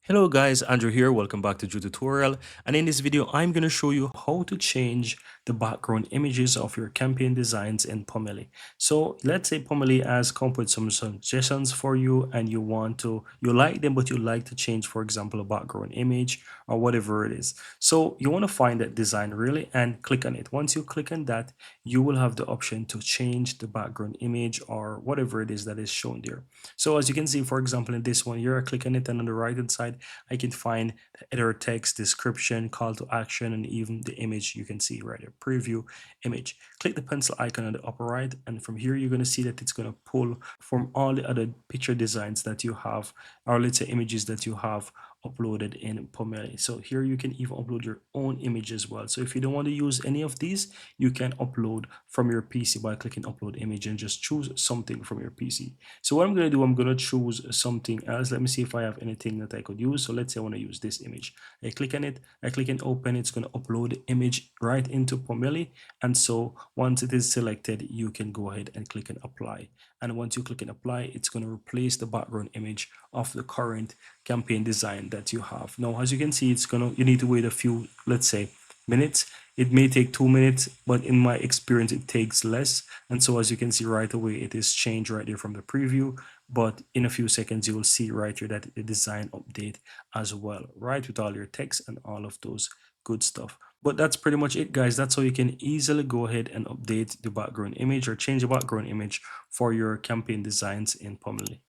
Hello guys, Andrew here. Welcome back to Drew Tutorial. And in this video, I'm going to show you how to change the background images of your campaign designs in Pomelli. So let's say Pomelli has come up with some suggestions for you and you like them, but you like to change, for example, a background image or whatever it is. So you want to find that design really and click on it. Once you click on that, you will have the option to change the background image or whatever it is that is shown there. So as you can see, for example, in this one here, I click on it and on the right hand side, I can find the editor text, description, call to action, and even the image you can see right here, preview image. Click the pencil icon on the upper right, and from here you're going to see that it's going to pull from all the other picture designs that you have, or let's say images that you have uploaded in Pomelli. So here you can even upload your own image as well. So if you don't want to use any of these, you can upload from your PC by clicking upload image and just choose something from your PC. So what I'm going to do, I'm going to choose something else. Let me see if I have anything that I could use. So let's say I want to use this image. I click on it, I click and open. It's going to upload the image right into Pomelli. And so once it is selected, you can go ahead and click and apply. And once you click and apply, it's going to replace the background image of the current campaign design that you have. Now, as you can see, you need to wait a few, let's say, minutes. It may take 2 minutes, but in my experience, it takes less. And so as you can see right away, it is changed right there from the preview. But in a few seconds, you will see right here that the design update as well, right? With all your text and all of those good stuff. But that's pretty much it, guys. That's how you can easily go ahead and update the background image or change the background image for your campaign designs in Pomelli.